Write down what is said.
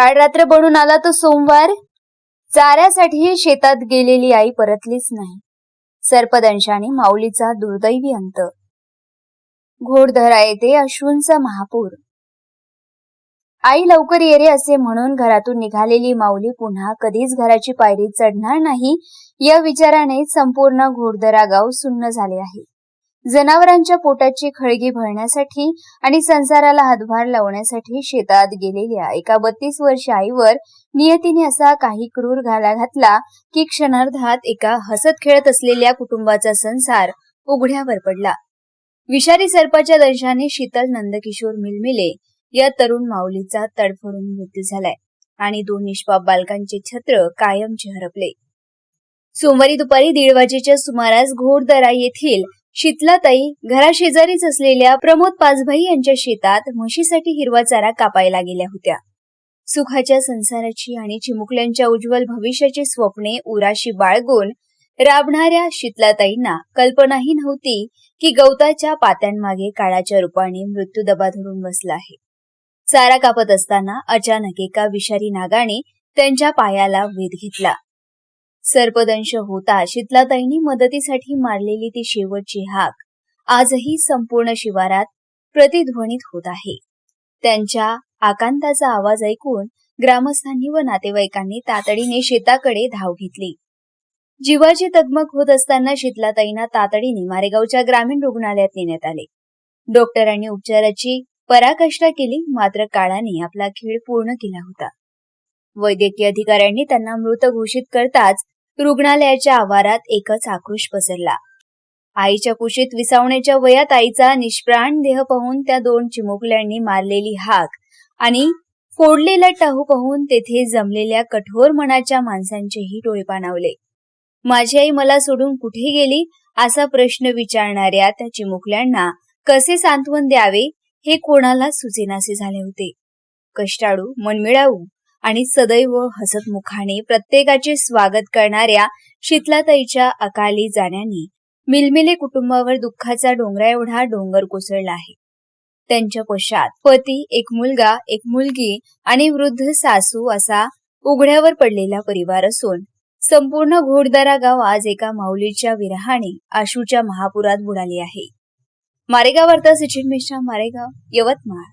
काळ रात्र बनून आला तो सोमवार. चाऱ्यासाठी शेतात गेलेली आई परतलीच नाही. सर्पदंशाने माऊलीचा दुर्दैवी अंत. घोडधरा येथे अश्रूंचा महापूर. आई लवकर ये रे असे म्हणून घरातून निघालेली माऊली पुन्हा कधीच घराची पायरी चढणार नाही या विचाराने संपूर्ण घोडधरा गाव सुन्न झाले आहे. जनावरांच्या पोटाची खळगी भरण्यासाठी आणि संसाराला हातभार लावण्यासाठी शेतात गेलेल्या एका 32 वर्षीय आईवर नियतीने असा काही क्रूर घाला घातला की क्षणार्धात एका हसत खेळत असलेल्या कुटुंबाचा संसार उघड्यावर पडला. विषारी सर्पाच्या दंशाने शीतल नंदकिशोर मिलमिले या तरुण माऊलीचा तडफडून मृत्यू झालाय आणि 2 निष्पाप बालकांचे छत्र कायमचे हरपले. सोमवारी दुपारी 1:30 वाजेच्या सुमारास घोडदरा येथील शीतलाताई घराशेजारीच असलेल्या प्रमोद पाचभाई यांच्या शेतात म्हशीसाठी हिरवा चारा कापायला गेल्या होत्या. सुखाच्या संसाराची आणि चिमुकल्यांच्या उज्ज्वल भविष्याची स्वप्ने उराशी बाळगून राबणाऱ्या शीतलाताईंना कल्पनाही नव्हती की गवताच्या पात्यांमागे काळाच्या रूपाने मृत्यू दबा धरून बसला आहे. चारा कापत असताना अचानक एका विषारी नागाने त्यांच्या पायाला वेध घेतला. सर्पदंश होता शीतलाताईंनी मदतीसाठी मारलेली ती शेवटची हाक आजही संपूर्ण शिवारात प्रतिध्वनित होत आहे. त्यांच्या आकांताचा आवाज ऐकून ग्रामस्थांनी व नातेवाईकांनी तातडीने शेताकडे धाव घेतली. जीवाची तगमग होत असताना शीतलाताईंना तातडीने मारेगावच्या ग्रामीण रुग्णालयात नेण्यात आले. डॉक्टरांनी उपचाराची पराकाष्ठा केली, मात्र काळाने आपला खेळ पूर्ण केला होता. वैद्यकीय अधिकाऱ्यांनी त्यांना मृत घोषित करताच रुग्णालयाच्या आवारात एकच आक्रोश पसरला. आईच्या कुशीत विसावण्याच्या वयात आईचा निष्प्राण देह पाहून त्या 2 चिमुकल्यांनी मारलेली हाक आणि फोडलेला टाहू पाहून तेथे जमलेल्या कठोर मनाच्या माणसांचेही डोळे पाणावले. माझी आई मला सोडून कुठे गेली असा प्रश्न विचारणाऱ्या त्या चिमुकल्यांना कसे सांत्वन द्यावे हे कोणाला सुचेनासे झाले होते. कष्टाळू, मनमिळावू आणि सदैव हसतमुखाने प्रत्येकाचे स्वागत करणाऱ्या शीतलाताईच्या अकाली जाण्याने मिलमिले कुटुंबावर दुःखाचा डोंगरा एवढा डोंगर कोसळला आहे. त्यांच्या पश्चात पती, एक मुलगा, एक मुलगी आणि वृद्ध सासू असा उघड्यावर पडलेला परिवार असून संपूर्ण घोडदरा गाव आज एका माऊलीच्या विरहाने अश्रूच्या महापुरात बुडाले आहे. मारेगाव वार्ता, सचिन मिश्रा, मारेगाव, यवतमाळ.